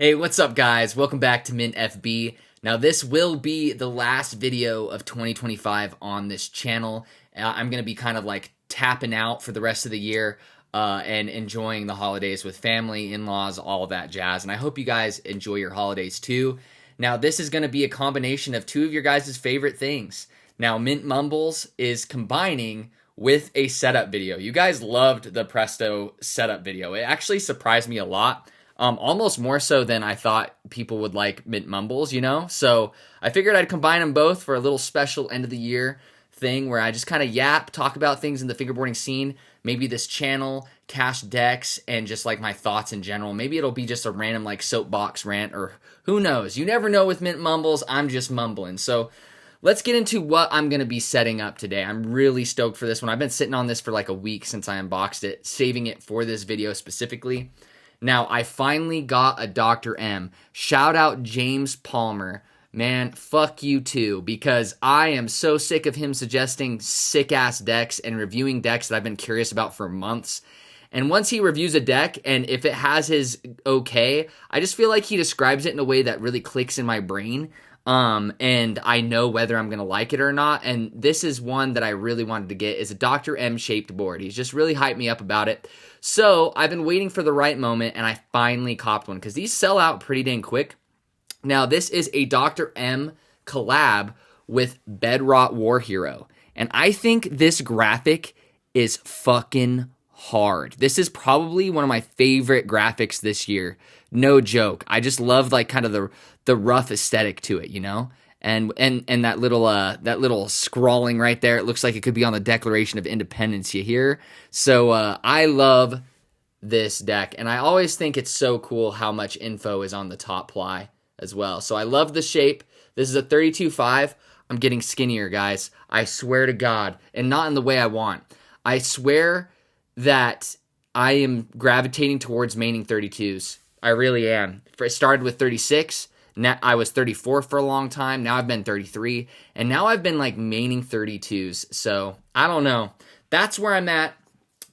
Hey, what's up, guys? Welcome back to Mint FB. Now, this will be the last video of 2025 on this channel. I'm going to be kind of like tapping out for the rest of the year and enjoying the holidays with family, in-laws, all of that jazz. And I hope you guys enjoy your holidays too. Now, this is going to be a combination of two of your guys' favorite things. Now, Mint Mumbles is combining with a setup video. You guys loved the Presto setup video. It actually surprised me a lot. Almost more so than I thought people would like Mint Mumbles, you know? So I figured I'd combine them both for a little special end of the year thing where I just kind of talk about things in the fingerboarding scene, maybe this channel, cash decks, and just like my thoughts in general. Maybe it'll be just a random like soapbox rant or who knows? You never know with Mint Mumbles. I'm just mumbling. So let's get into what I'm going to be setting up today. I'm really stoked for this one. I've been sitting on this for like a week since I unboxed it, saving it for this video specifically. Now, I finally got a Dr. M. Shout out James Palmer. Man, fuck you too, because I am so sick of him suggesting sick-ass decks and reviewing decks that I've been curious about for months. And once he reviews a deck, and if it has his okay, I just feel like he describes it in a way that really clicks in my brain. And I know whether I'm going to like it or not. And this is one that I really wanted to get, is a Dr. M shaped board. He's just really hyped me up about it. So I've been waiting for the right moment, and I finally copped one because these sell out pretty dang quick. Now, this is a Dr. M collab with Bedrot War Hero. And I think this graphic is fucking hard. This is probably one of my favorite graphics this year. No joke. I just love like kind of the rough aesthetic to it, you know? And that little scrawling right there, it looks like it could be on the Declaration of Independence, you hear? So I love this deck, and I always think it's so cool how much info is on the top ply as well. So I love the shape. This is a 32.5. I'm getting skinnier, guys. I swear to God, and not in the way I want. I swear that I am gravitating towards maining 32s. I really am. It started with 36. Now, I was 34 for a long time. Now I've been 33. And now I've been like maining 32s. So I don't know. That's where I'm at.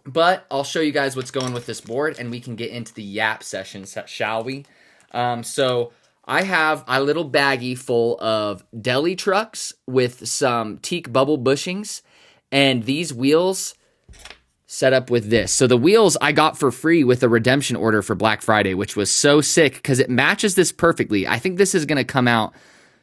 But I'll show you guys what's going with this board, and we can get into the yap session, shall we? So I have a little baggie full of deli trucks with some teak bubble bushings. And these wheels set up with this. So the wheels I got for free with a redemption order for Black Friday, which was so sick because it matches this perfectly. I think this is going to come out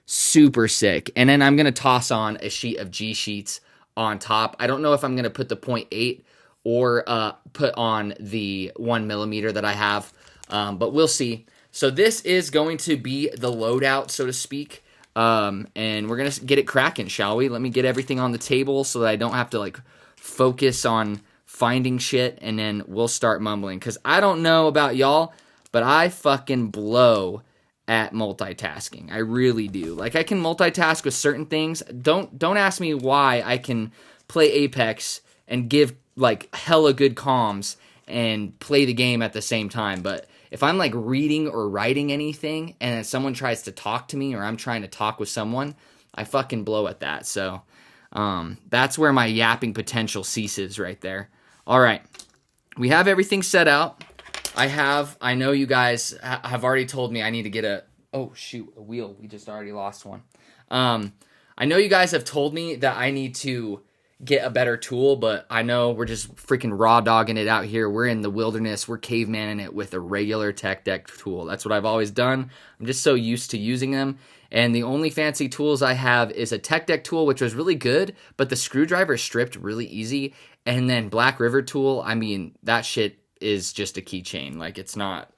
super sick. And then I'm going to toss on a sheet of G sheets on top. I don't know if I'm going to put the 0.8 or put on the 1 millimeter that I have, but we'll see. So this is going to be the loadout, so to speak. And we're going to get it cracking, shall we? Let me get everything on the table so that I don't have to like focus on finding shit, and then we'll start mumbling. Because I don't know about y'all, but I fucking blow at multitasking. I really do. Like, I can multitask with certain things. Don't ask me why I can play Apex and give, like, hella good comms and play the game at the same time. But if I'm, like, reading or writing anything, and then someone tries to talk to me, or I'm trying to talk with someone, I fucking blow at that. So that's where my yapping potential ceases right there. All right, we have everything set out. I know you guys have already told me I need to get a wheel. We just already lost one. I know you guys have told me that I need to get a better tool, but I know we're just freaking raw dogging it out here. We're in the wilderness. We're cavemanning it with a regular tech deck tool. That's what I've always done. I'm just so used to using them. And the only fancy tools I have is a tech deck tool, which was really good, but the screwdriver stripped really easy. And then Black River tool, I mean, that shit is just a keychain. Like, it's not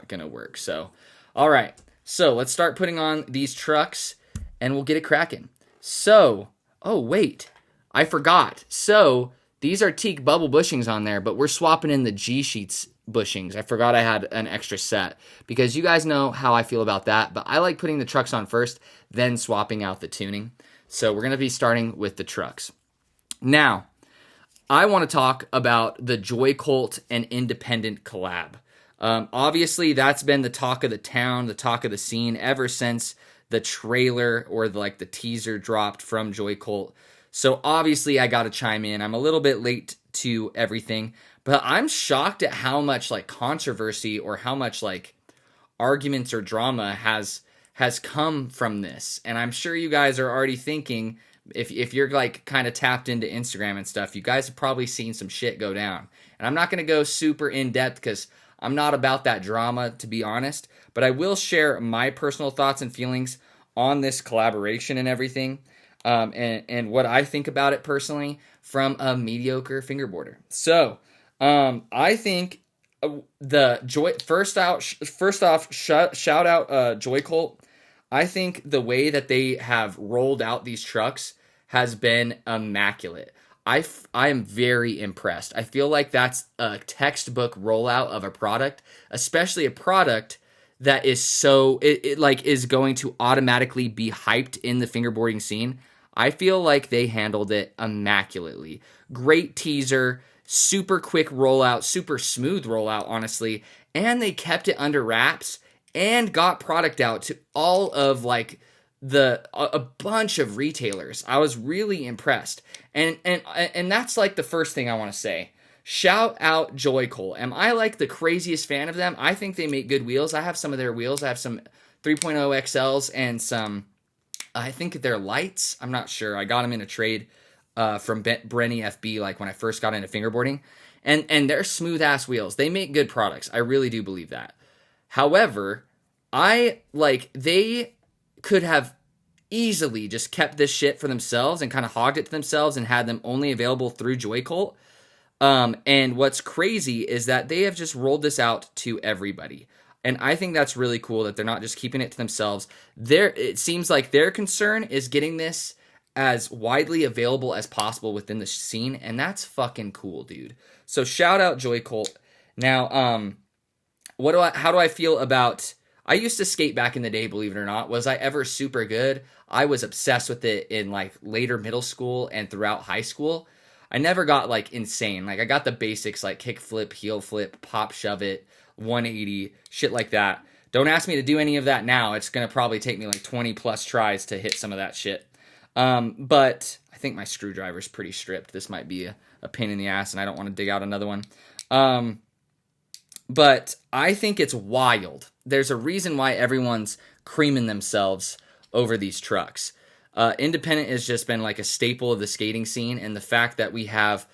gonna work. So, all right. So let's start putting on these trucks, and we'll get it cracking. So, oh wait, I forgot. So these are teak bubble bushings on there, but we're swapping in the G sheets bushings. I forgot I had an extra set because you guys know how I feel about that. But I like putting the trucks on first, then swapping out the tuning. So we're gonna be starting with the trucks now. I want to talk about the Joycult and Independent collab. Obviously, that's been the talk of the town, the talk of the scene ever since the trailer or the teaser dropped from Joycult. So obviously, I got to chime in. I'm a little bit late to everything, but I'm shocked at how much like controversy or how much like arguments or drama has come from this. And I'm sure you guys are already thinking, if you're like kind of tapped into Instagram and stuff, you guys have probably seen some shit go down. And I'm not going to go super in depth because I'm not about that drama, to be honest, but I will share my personal thoughts and feelings on this collaboration and everything, and what I think about it personally from a mediocre fingerboarder. So I think first off, shout out Joycult. I think the way that they have rolled out these trucks has been immaculate. I am very impressed. I feel like that's a textbook rollout of a product, especially a product that is so it like is going to automatically be hyped in the fingerboarding scene. I feel like they handled it immaculately. Great teaser, super quick rollout, super smooth rollout, honestly, and they kept it under wraps and got product out to all of like a bunch of retailers. I was really impressed. And that's like the first thing I want to say. Shout out Joycult. Am I like the craziest fan of them? I think they make good wheels. I have some of their wheels. I have some 3.0 XLs and some, I think they're lights. I'm not sure. I got them in a trade from Brenny FB like when I first got into fingerboarding. And they're smooth ass wheels. They make good products. I really do believe that. However, they could have easily just kept this shit for themselves and kind of hogged it to themselves and had them only available through Joycult. And what's crazy is that they have just rolled this out to everybody. And I think that's really cool that they're not just keeping it to themselves. It seems like their concern is getting this as widely available as possible within the scene. And that's fucking cool, dude. So shout out Joycult. Now, how do I feel about... I used to skate back in the day, believe it or not. Was I ever super good? I was obsessed with it in like later middle school and throughout high school. I never got like insane. Like I got the basics like kickflip, heel flip, pop shove it, 180, shit like that. Don't ask me to do any of that now. It's going to probably take me like 20 plus tries to hit some of that shit. But I think my screwdriver's pretty stripped. This might be a pain in the ass and I don't want to dig out another one. But I think it's wild. There's a reason why everyone's creaming themselves over these trucks. Independent has just been like a staple of the skating scene, and the fact that we have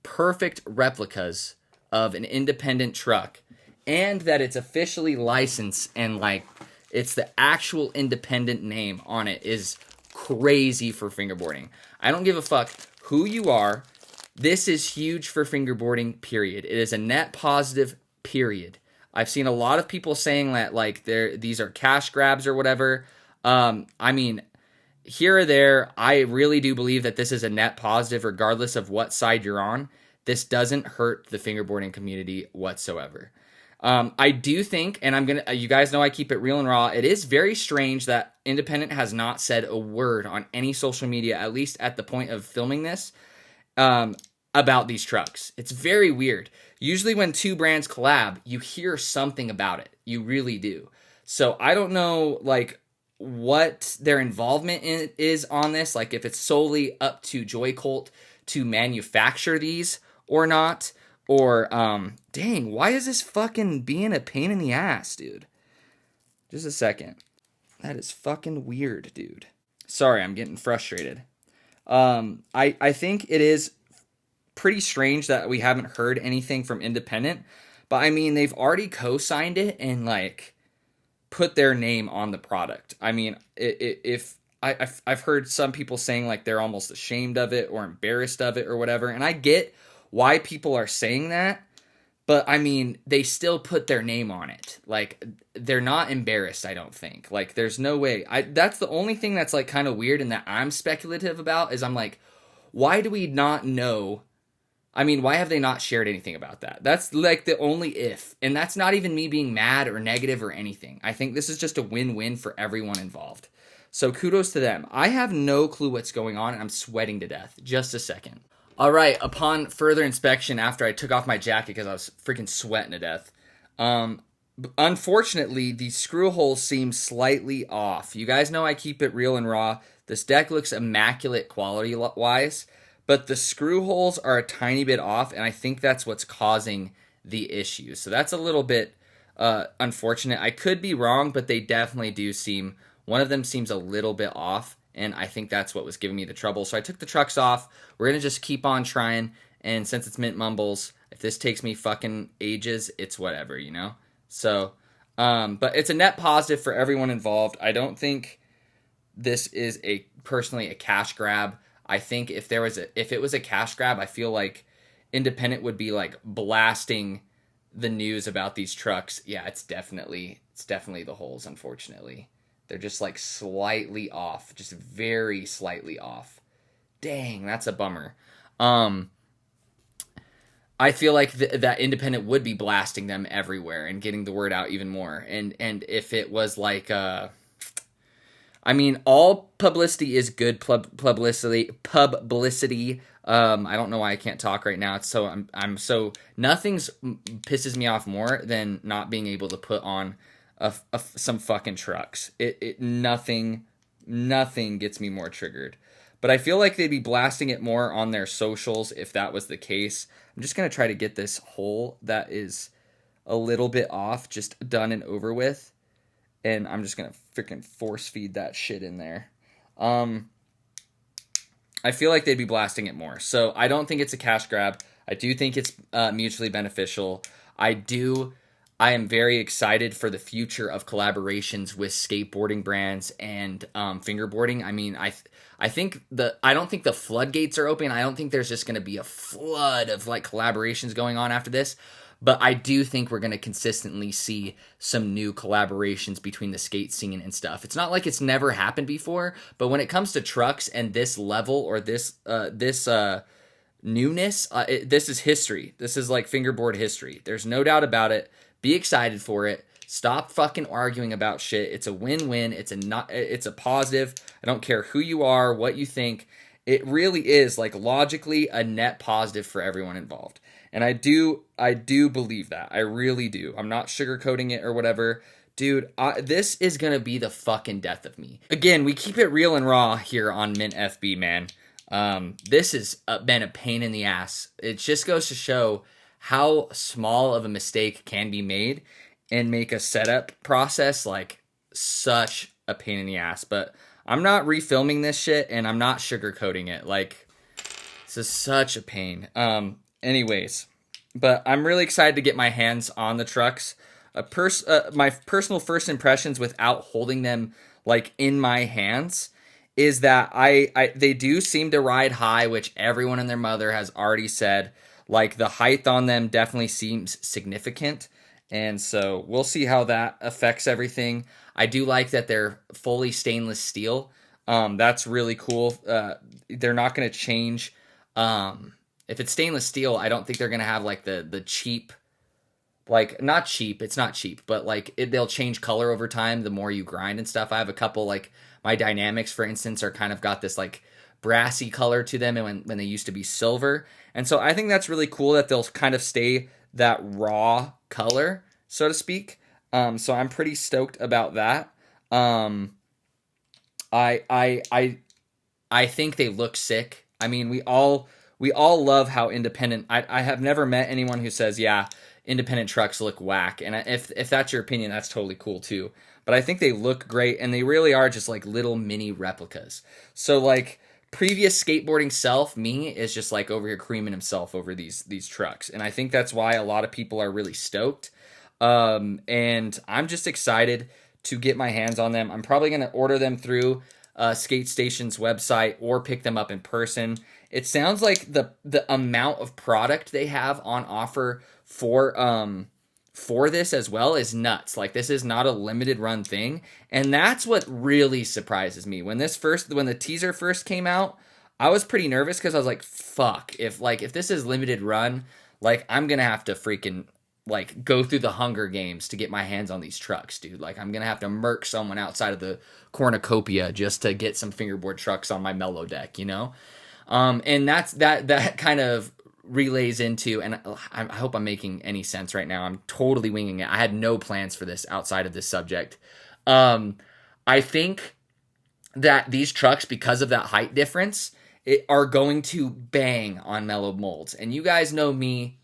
perfect replicas of an independent truck and that it's officially licensed and like it's the actual independent name on it is crazy for fingerboarding. I don't give a fuck who you are. This is huge for fingerboarding, period. It is a net positive, period. I've seen a lot of people saying that like these are cash grabs or whatever. I mean, here or there, I really do believe that this is a net positive regardless of what side you're on. This doesn't hurt the fingerboarding community whatsoever. I do think, and you guys know I keep it real and raw, it is very strange that Independent has not said a word on any social media, at least at the point of filming this, about these trucks. It's very weird. Usually when two brands collab, you hear something about it. You really do. So I don't know, like, what their involvement is on this, like if it's solely up to Joycult to manufacture these or not, or dang, why is this fucking being a pain in the ass, dude? Just a second. That is fucking weird, dude. Sorry, I'm getting frustrated. I think it is pretty strange that we haven't heard anything from Independent, but I mean, they've already co-signed it and like put their name on the product. I mean, I've heard some people saying like they're almost ashamed of it or embarrassed of it or whatever, and I get why people are saying that, but I mean, they still put their name on it. Like, they're not embarrassed, I don't think. Like, there's no way. That's the only thing that's like kind of weird and that I'm speculative about is I'm like, why do we not know? I mean, why have they not shared anything about that? That's like the only if. And that's not even me being mad or negative or anything. I think this is just a win-win for everyone involved. So kudos to them. I have no clue what's going on and I'm sweating to death. Just a second. All right, upon further inspection after I took off my jacket because I was freaking sweating to death, unfortunately, the screw holes seem slightly off. You guys know I keep it real and raw. This deck looks immaculate quality-wise, but the screw holes are a tiny bit off, and I think that's what's causing the issue. So that's a little bit unfortunate. I could be wrong, but they definitely do seem, one of them seems a little bit off, and I think that's what was giving me the trouble. So I took the trucks off. We're going to just keep on trying, and since it's Mint Mumbles, if this takes me fucking ages, it's whatever, you know? So, but it's a net positive for everyone involved. I don't think this is personally a cash grab. I think if it was a cash grab, I feel like Independent would be like blasting the news about these trucks. Yeah, it's definitely the holes, unfortunately. They're just like slightly off, just very slightly off. Dang, that's a bummer. I feel like that Independent would be blasting them everywhere and getting the word out even more. And if it was like I mean, all publicity is good publicity. I don't know why I can't talk right now. It's so I'm so nothing's pisses me off more than not being able to put on some fucking trucks. Nothing gets me more triggered. But I feel like they'd be blasting it more on their socials if that was the case. I'm just gonna try to get this hole that is a little bit off just done and over with. And I'm just going to freaking force feed that shit in there. I feel like they'd be blasting it more. So I don't think it's a cash grab. I do think it's mutually beneficial. I am very excited for the future of collaborations with skateboarding brands and fingerboarding. I mean, I don't think the floodgates are open. I don't think there's just going to be a flood of like collaborations going on after this. But I do think we're going to consistently see some new collaborations between the skate scene and stuff. It's not like it's never happened before, but when it comes to trucks and this level or this newness, this is history. This is like fingerboard history. There's no doubt about it. Be excited for it. Stop fucking arguing about shit. It's a win-win. It's a positive. I don't care who you are, what you think. It really is like logically a net positive for everyone involved. And I do believe that. I really do. I'm not sugarcoating it or whatever. Dude, this is going to be the fucking death of me. Again, we keep it real and raw here on Mint FB, man. This has been a pain in the ass. It just goes to show how small of a mistake can be made and make a setup process like such a pain in the ass. But I'm not refilming this shit and I'm not sugarcoating it. Like, this is such a pain. Anyways, but I'm really excited to get my hands on the trucks. My personal first impressions without holding them like in my hands is that they do seem to ride high, which everyone and their mother has already said. Like the height on them definitely seems significant. And so we'll see how that affects everything. I do like that they're fully stainless steel. That's really cool. They're not going to change. If it's stainless steel, I don't think they're going to have like the cheap, like not cheap. It's not cheap, but like they'll change color over time the more you grind and stuff. I have a couple, like my Dynamics, for instance, are kind of got this like brassy color to them and when they used to be silver. And so I think that's really cool that they'll kind of stay that raw color, so to speak. So I'm pretty stoked about that. I think they look sick. I mean, we all love how independent. I have never met anyone who says, yeah, independent trucks look whack. And if that's your opinion, that's totally cool too. But I think they look great, and they really are just like little mini replicas. So like previous skateboarding self, me, is just like over here creaming himself over these trucks. And I think that's why a lot of people are really stoked. And I'm just excited to get my hands on them. I'm probably going to order them through Skate Station's website or pick them up in person. It sounds like the amount of product they have on offer for this as well is nuts. Like, this is not a limited run thing, and that's what really surprises me. When the teaser first came out, I was pretty nervous because I was like, fuck, if this is limited run, like I'm gonna have to freaking like go through the Hunger Games to get my hands on these trucks, dude. Like, I'm gonna have to murk someone outside of the cornucopia just to get some fingerboard trucks on my mellow deck, you know? And that kind of relays into, and I hope I'm making any sense right now. I'm totally winging it. I had no plans for this outside of this subject. I think that these trucks, because of that height difference, are going to bang on mellow molds. And you guys know me,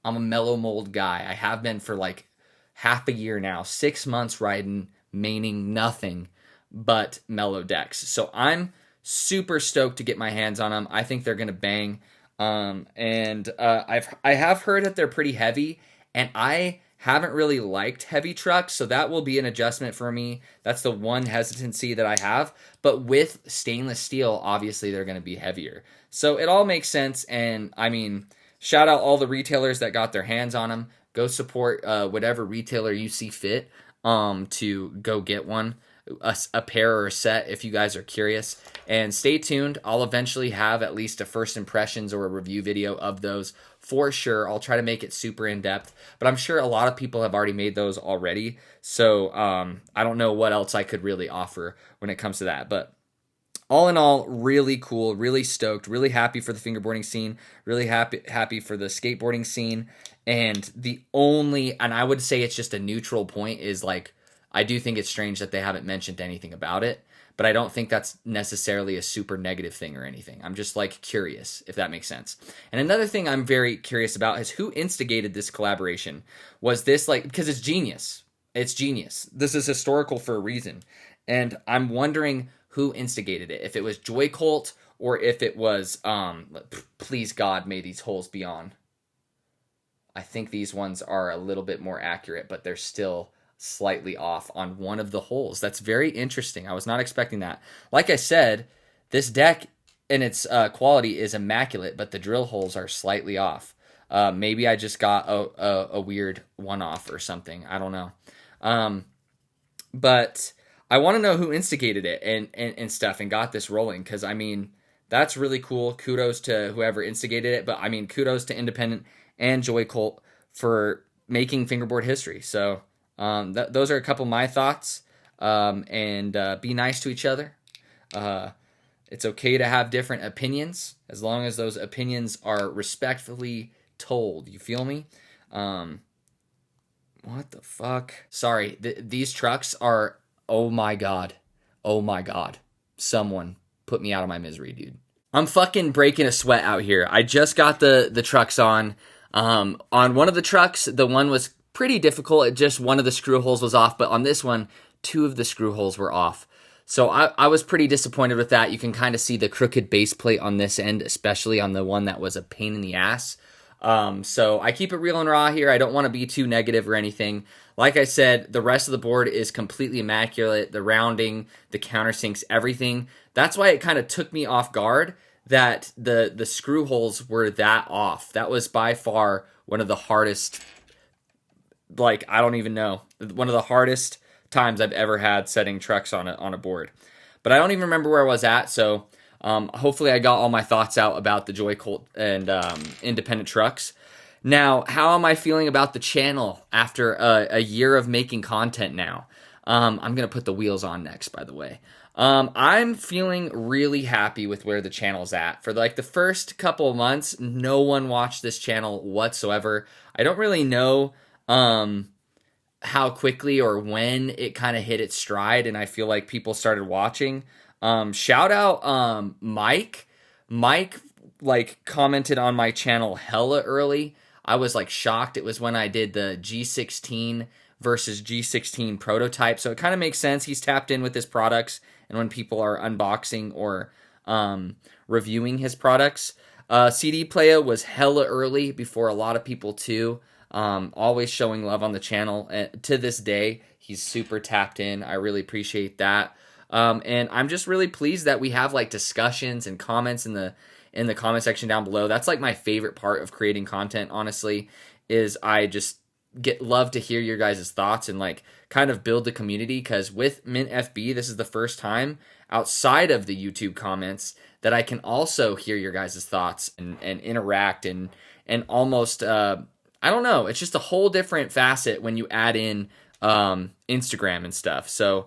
I'm a mellow mold guy. I have been for like half a year now, 6 months riding, meaning nothing but mellow decks. So I'm super stoked to get my hands on them. I think they're gonna bang. I have heard that they're pretty heavy, and I haven't really liked heavy trucks, so that will be an adjustment for me. That's the one hesitancy that I have. But with stainless steel, obviously they're going to be heavier. So it all makes sense, and I mean, shout out all the retailers that got their hands on them. Go support whatever retailer you see fit to go get one, a pair or a set if you guys are curious. And stay tuned. I'll eventually have at least a first impressions or a review video of those for sure. I'll try to make it super in-depth, but I'm sure a lot of people have already made those already. So I don't know what else I could really offer when it comes to that. But all in all, really cool, really stoked, really happy for the fingerboarding scene, really happy for the skateboarding scene. And and I would say it's just a neutral point, is like, I do think it's strange that they haven't mentioned anything about it, but I don't think that's necessarily a super negative thing or anything. I'm just like curious, if that makes sense. And another thing I'm very curious about is who instigated this collaboration. Was this like, because it's genius. It's genius. This is historical for a reason. And I'm wondering who instigated it. If it was Joycult, or if it was, please God, may these holes be on. I think these ones are a little bit more accurate, but they're still slightly off on one of the holes. That's very interesting. I was not expecting that. Like I said, this deck in its quality is immaculate, but the drill holes are slightly off. Maybe I just got a weird one-off or something. I don't know. But I want to know who instigated it and stuff and got this rolling, because, I mean, that's really cool. Kudos to whoever instigated it, but, I mean, kudos to Independent and Joycult for making fingerboard history. So those are a couple of my thoughts. Be nice to each other. It's okay to have different opinions, as long as those opinions are respectfully told. You feel me? What the fuck? Sorry, these trucks are, oh my god. Oh my god. Someone put me out of my misery, dude. I'm fucking breaking a sweat out here. I just got the trucks on. On one of the trucks, the one was pretty difficult. Just one of the screw holes was off, but on this one, 2 of the screw holes were off. So I was pretty disappointed with that. You can kind of see the crooked base plate on this end, especially on the one that was a pain in the ass. So I keep it real and raw here. I don't want to be too negative or anything. Like I said, the rest of the board is completely immaculate. The rounding, the countersinks, everything. That's why it kind of took me off guard that the screw holes were that off. That was by far one of the hardest, like, I don't even know, one of the hardest times I've ever had setting trucks on a board. But I don't even remember where I was at, so hopefully I got all my thoughts out about the Joycult and Independent trucks. Now, how am I feeling about the channel after a year of making content now? I'm going to put the wheels on next, by the way. I'm feeling really happy with where the channel's at. For like the first couple of months, no one watched this channel whatsoever. I don't really know how quickly or when it kind of hit its stride, and I feel like people started watching. Shout out Mike. Mike like commented on my channel hella early. I was like shocked. It was when I did the G16 versus G16 prototype. So it kind of makes sense. He's tapped in with his products, and when people are unboxing or reviewing his products. CD Playa was hella early before a lot of people too. Always showing love on the channel. To this day, he's super tapped in. I really appreciate that. And I'm just really pleased that we have like discussions and comments in the comment section down below. That's like my favorite part of creating content, honestly, is I just love to hear your guys' thoughts and like kind of build the community, because with Mint FB, this is the first time outside of the YouTube comments that I can also hear your guys' thoughts and interact and almost, I don't know, it's just a whole different facet when you add in Instagram and stuff. So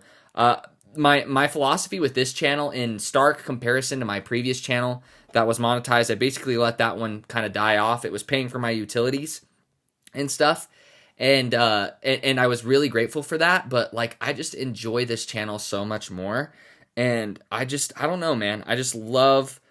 my philosophy with this channel, in stark comparison to my previous channel that was monetized, I basically let that one kind of die off. It was paying for my utilities and stuff. And I was really grateful for that, but like I just enjoy this channel so much more, and I don't know, man. I just love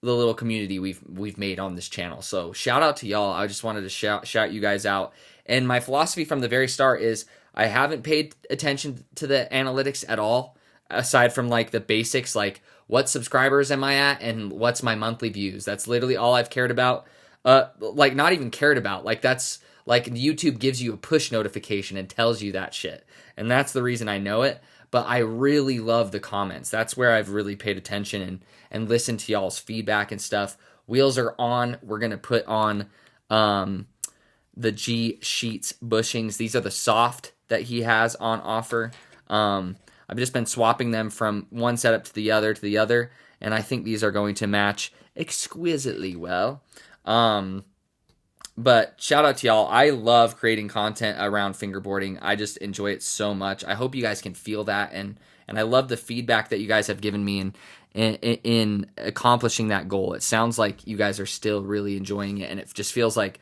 the little community we've made on this channel. So shout out to y'all. I just wanted to shout you guys out And my philosophy from the very start is I haven't paid attention to the analytics at all, aside from like the basics, like what subscribers am I at and what's my monthly views. That's literally all I've cared about. Like not even cared about. Like that's like YouTube gives you a push notification and tells you that shit. And that's the reason I know it. But I really love the comments. That's where I've really paid attention and listened to y'all's feedback and stuff. Wheels are on. We're going to put on the G Sheets bushings. These are the soft that he has on offer. I've just been swapping them from one setup to the other, and I think these are going to match exquisitely well. But shout out to y'all. I love creating content around fingerboarding. I just enjoy it so much. I hope you guys can feel that, and I love the feedback that you guys have given me in accomplishing that goal. It sounds like you guys are still really enjoying it, and it just feels like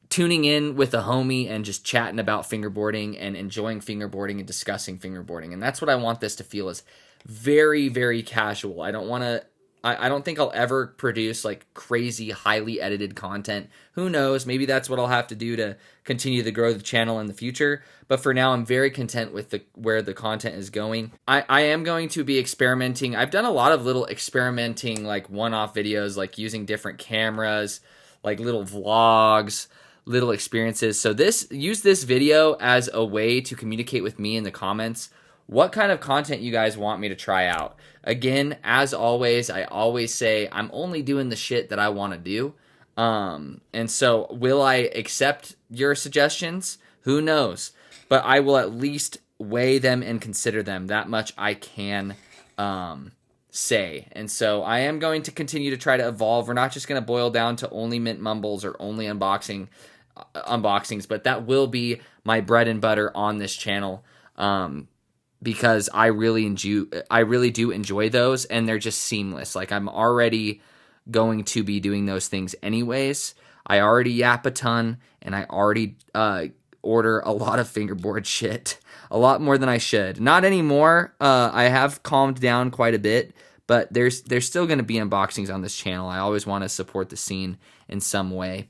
tuning in with a homie and just chatting about fingerboarding and enjoying fingerboarding and discussing fingerboarding. And that's what I want this to feel, is very, very casual. I don't think I'll ever produce like crazy, highly edited content. Who knows? Maybe that's what I'll have to do to continue to grow the channel in the future. But for now, I'm very content with where the content is going. I am going to be experimenting. I've done a lot of little experimenting, like one-off videos, like using different cameras, like little vlogs, little experiences. So use this video as a way to communicate with me in the comments what kind of content you guys want me to try out. Again, as always, I always say I'm only doing the shit that I want to do. And so will I accept your suggestions? Who knows? But I will at least weigh them and consider them. That much I can say. And so I am going to continue to try to evolve. We're not just going to boil down to only mint mumbles or only unboxings, but that will be my bread and butter on this channel. Because I really do enjoy those, and they're just seamless. Like I'm already going to be doing those things anyways. I already yap a ton, and I already order a lot of fingerboard shit, a lot more than I should. Not anymore. I have calmed down quite a bit, but there's still going to be unboxings on this channel. I always want to support the scene in some way.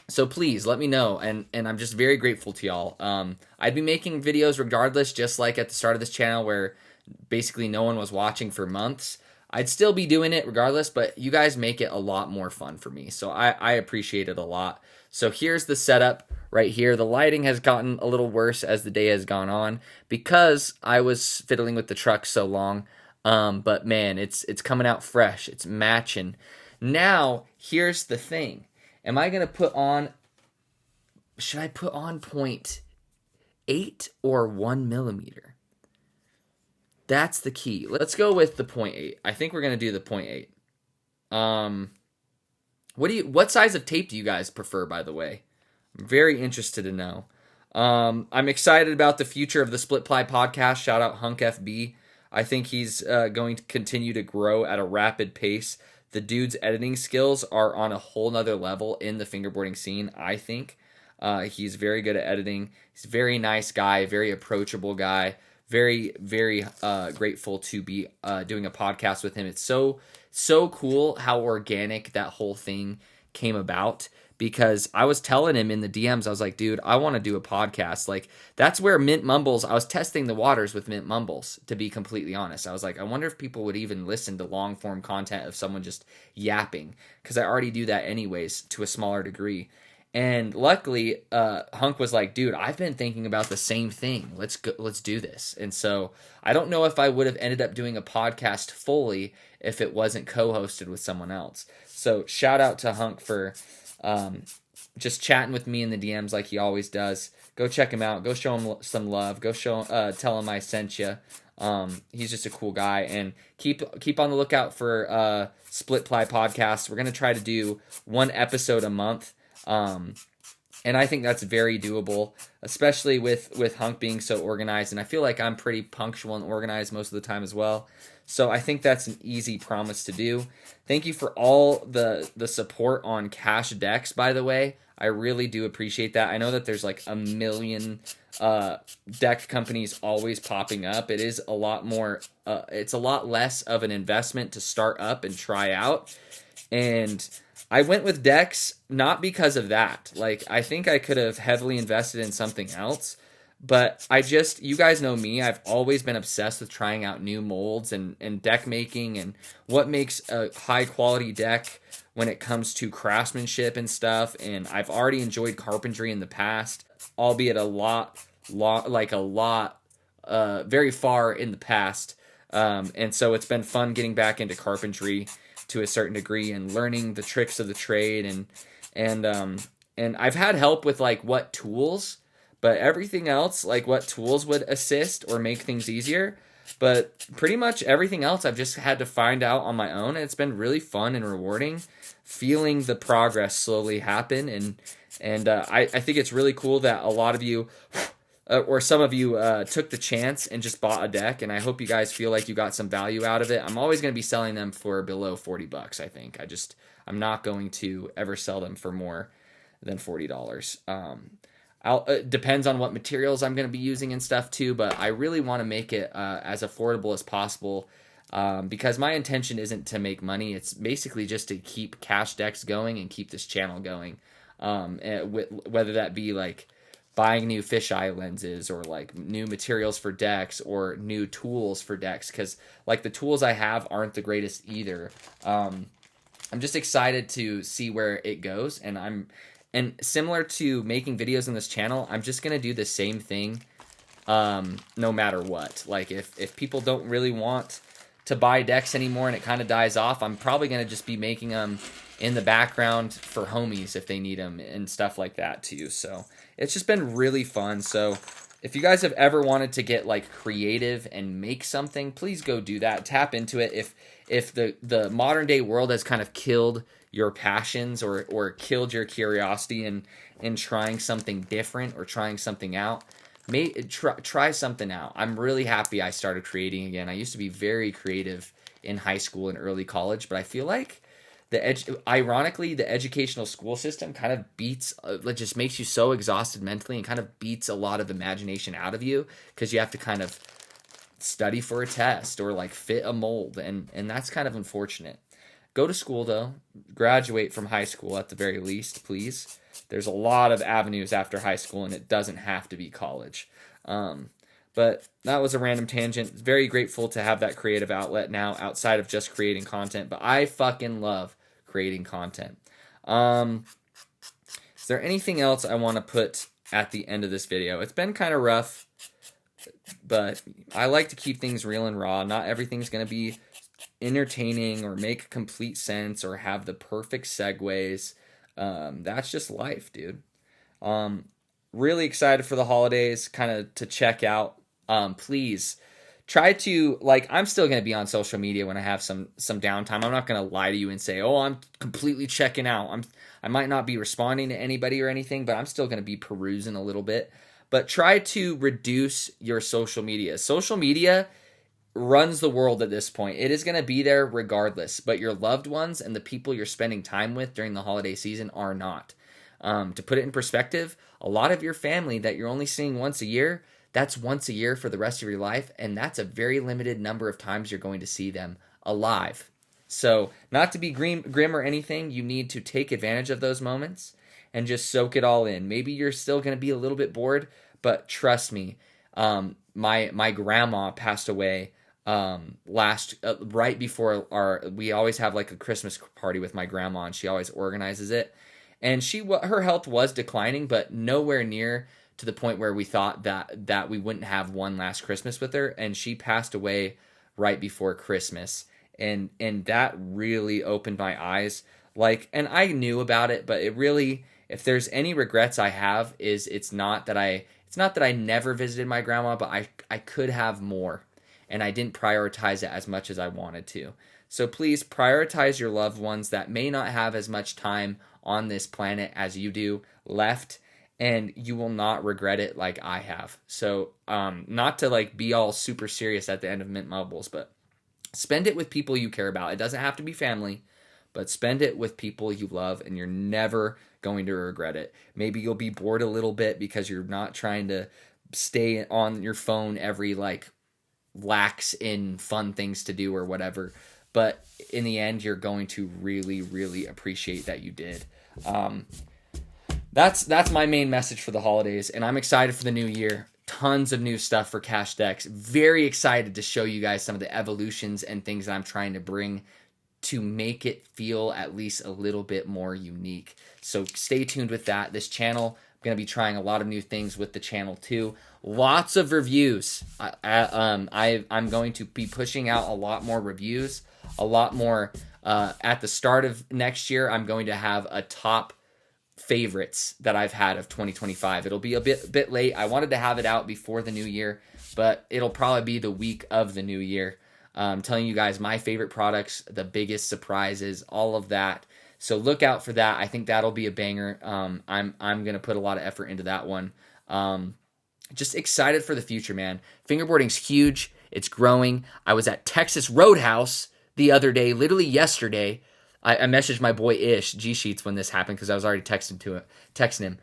So please let me know, and I'm just very grateful to y'all. I'd be making videos regardless, just like at the start of this channel where basically no one was watching for months. I'd still be doing it regardless, but you guys make it a lot more fun for me, so I appreciate it a lot. So here's the setup right here. The lighting has gotten a little worse as the day has gone on because I was fiddling with the truck so long, but man, it's coming out fresh. It's matching. Now, here's the thing. Am I going to put on, should I put on 0.8 or 1 millimeter? That's the key. Let's go with the 0.8. I think we're going to do the 0.8. What size of tape do you guys prefer, by the way? I'm very interested to know. I'm excited about the future of the Split Ply podcast. Shout out Hunk FB. I think he's going to continue to grow at a rapid pace. The dude's editing skills are on a whole nother level in the fingerboarding scene, I think. He's very good at editing. He's a very nice guy, very approachable guy. Very, very grateful to be doing a podcast with him. It's so cool how organic that whole thing came about. Because I was telling him in the DMs, I was like, dude, I want to do a podcast. Like, that's where Mint Mumbles, I was testing the waters with Mint Mumbles, to be completely honest. I was like, I wonder if people would even listen to long-form content of someone just yapping. Because I already do that anyways, to a smaller degree. And luckily, Hunk was like, dude, I've been thinking about the same thing. Let's do this. And so I don't know if I would have ended up doing a podcast fully if it wasn't co-hosted with someone else. So shout out to Hunk for just chatting with me in the DMs like he always does. Go check him out. Go show him some love. Go tell him I sent you. He's just a cool guy. And keep on the lookout for Split Ply podcast. We're gonna try to do 1 episode a month. And I think that's very doable, especially with Hunk being so organized. And I feel like I'm pretty punctual and organized most of the time as well. So I think that's an easy promise to do. Thank you for all the support on Cash Decks, by the way. I really do appreciate that. I know that there's like a million deck companies always popping up. It is a lot more, it's a lot less of an investment to start up and try out. And I went with decks not because of that. Like, I think I could have heavily invested in something else, but you guys know me, I've always been obsessed with trying out new molds and deck making and what makes a high quality deck when it comes to craftsmanship and stuff. And I've already enjoyed carpentry in the past, albeit very far in the past. And so it's been fun getting back into carpentry to a certain degree and learning the tricks of the trade, and I've had help with like what tools, but everything else, like what tools would assist or make things easier, but pretty much everything else I've just had to find out on my own, and it's been really fun and rewarding feeling the progress slowly happen. And I think it's really cool that a lot of you or some of you took the chance and just bought a deck, and I hope you guys feel like you got some value out of it. I'm always going to be selling them for below $40, I think. I'm not going to ever sell them for more than $40. It depends on what materials I'm going to be using and stuff too, but I really want to make it as affordable as possible, because my intention isn't to make money. It's basically just to keep cash decks going and keep this channel going, whether that be like buying new fisheye lenses or like new materials for decks or new tools for decks, because like the tools I have aren't the greatest either. I'm just excited to see where it goes, and similar to making videos on this channel, I'm just gonna do the same thing no matter what. Like if people don't really want to buy decks anymore and it kind of dies off, I'm probably gonna just be making them in the background for homies if they need them and stuff like that too. So it's just been really fun. So if you guys have ever wanted to get like creative and make something, please go do that. Tap into it. If the modern day world has kind of killed your passions or killed your curiosity in trying something different or trying something out, try something out. I'm really happy I started creating again. I used to be very creative in high school and early college, but I feel like ironically, the educational school system kind of just makes you so exhausted mentally and kind of beats a lot of imagination out of you, because you have to kind of study for a test or like fit a mold, and that's kind of unfortunate. Go to school though, graduate from high school at the very least, please. There's a lot of avenues after high school, and it doesn't have to be college. But that was a random tangent. Very grateful to have that creative outlet now outside of just creating content, but I fucking love creating content. Is there anything else I want to put at the end of this video? It's been kind of rough, but I like to keep things real and raw. Not everything's going to be entertaining or make complete sense or have the perfect segues. That's just life, dude. Really excited for the holidays, kind of to check out. Please try to, like, I'm still going to be on social media when I have some downtime. I'm not going to lie to you and say, oh, I'm completely checking out. I might not be responding to anybody or anything, but I'm still going to be perusing a little bit. But try to reduce your social media. Social media runs the world at this point. It is going to be there regardless, but your loved ones and the people you're spending time with during the holiday season are not. To put it in perspective, a lot of your family that you're only seeing once a year, that's once a year for the rest of your life, and that's a very limited number of times you're going to see them alive. So, not to be grim or anything, you need to take advantage of those moments and just soak it all in. Maybe you're still going to be a little bit bored, but trust me, my grandma passed away right before we always have like a Christmas party with my grandma, and she always organizes it. And her health was declining, but nowhere near to the point where we thought that we wouldn't have one last Christmas with her. And she passed away right before Christmas. And that really opened my eyes. Like, and I knew about it, but it really, if there's any regrets I have, it's not that I never visited my grandma, but I could have more. And I didn't prioritize it as much as I wanted to. So please prioritize your loved ones that may not have as much time on this planet as you do left, and you will not regret it like I have. So not to like be all super serious at the end of Mint Mumbles, but spend it with people you care about. It doesn't have to be family, but spend it with people you love, and you're never going to regret it. Maybe you'll be bored a little bit because you're not trying to stay on your phone every like lax in fun things to do or whatever. but in the end, you're going to really, really appreciate that you did. That's my main message for the holidays, and I'm excited for the new year. Tons of new stuff for Cash Decks. Very excited to show you guys some of the evolutions and things that I'm trying to bring to make it feel at least a little bit more unique. So stay tuned with that. This channel, I'm going to be trying a lot of new things with the channel too. Lots of reviews. I'm going to be pushing out a lot more reviews, a lot more. At the start of next year, I'm going to have a top favorites that I've had of 2025. It'll be a bit late. I wanted to have it out before the new year, but it'll probably be the week of the new year. Telling you guys my favorite products, the biggest surprises, all of that. So look out for that. I think that'll be a banger. I'm gonna put a lot of effort into that one. Just excited for the future, man. Fingerboarding's huge. It's growing. I was at Texas Roadhouse the other day, literally yesterday. I messaged my boy Ish, G-Sheets, when this happened because I was already texting him.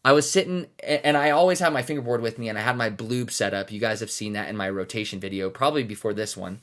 I was sitting, and I always have my fingerboard with me, and I had my bloob set up. You guys have seen that in my rotation video, probably before this one.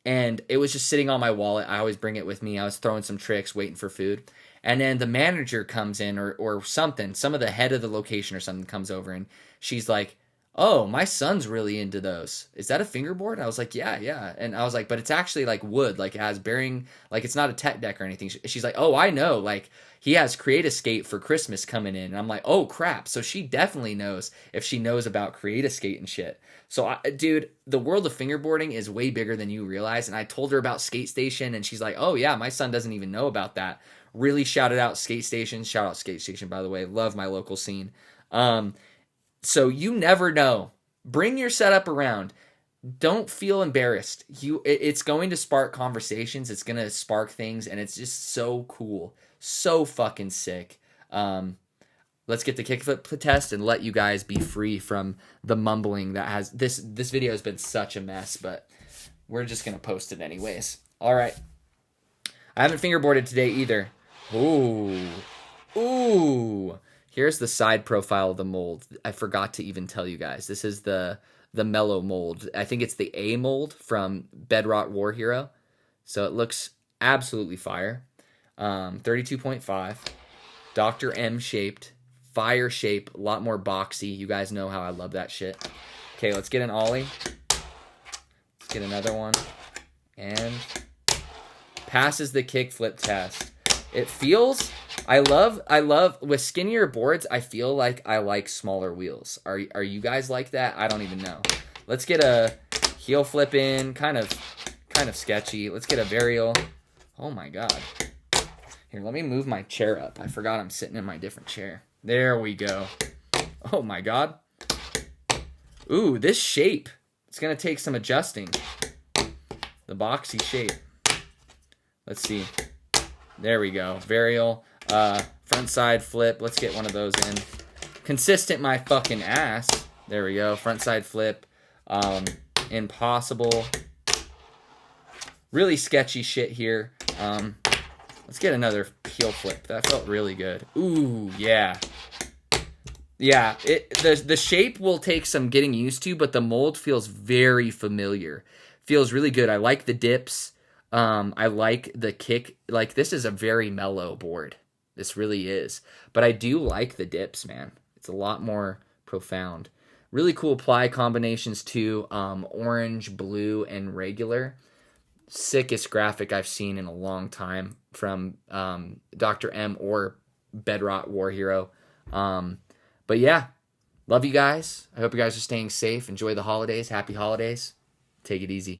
And it was just sitting on my wallet. I always bring it with me. I was throwing some tricks, waiting for food. And then the manager comes in, or something, some of the head of the location or something comes over, and she's like, "Oh, my son's really into those. Is that a fingerboard?" I was like, yeah. And I was like, but it's actually like wood, like it has bearing, like it's not a tech deck or anything. She's like, "Oh, I know. Like he has Create Escape for Christmas coming in." And I'm like, "Oh crap." So she definitely knows if she knows about Create Escape and shit. So dude, the world of fingerboarding is way bigger than you realize. And I told her about Skate Station, and she's like, "Oh yeah, my son doesn't even know about that." Really shouted out Skate Station. Shout out Skate Station, by the way. Love my local scene. So you never know. Bring your setup around. Don't feel embarrassed. It's going to spark conversations. It's going to spark things, and it's just so cool. So fucking sick. Let's get the kickflip test and let you guys be free from the mumbling that has... This video has been such a mess, but we're just going to post it anyways. All right. I haven't fingerboarded today either. Ooh. Here's the side profile of the mold. I forgot to even tell you guys. This is the mellow mold. I think it's the A mold from Bedrock War Hero. So it looks absolutely fire. 32.5. Dr. M shaped. Fire shape. A lot more boxy. You guys know how I love that shit. Okay, let's get an ollie. Let's get another one. And passes the kickflip test. It feels... I love with skinnier boards, I feel like I like smaller wheels. Are you guys like that? I don't even know. Let's get a heel flip in, kind of sketchy. Let's get a varial. Oh my god. Here, let me move my chair up. I forgot I'm sitting in my different chair. There we go. Oh my god. Ooh, this shape. It's going to take some adjusting. The boxy shape. Let's see. There we go. Varial. Front side flip. Let's get one of those in. Consistent my fucking ass. There we go. Front side flip. Impossible. Really sketchy shit here. Let's get another heel flip. That felt really good. Ooh, yeah. Yeah, the shape will take some getting used to, but the mold feels very familiar. Feels really good. I like the dips. I like the kick. Like, this is a very mellow board. This really is. But I do like the dips, man. It's a lot more profound. Really cool ply combinations, too. Orange, blue, and regular. Sickest graphic I've seen in a long time from Dr. M or Bedrock War Hero. But yeah, love you guys. I hope you guys are staying safe. Enjoy the holidays. Happy holidays. Take it easy.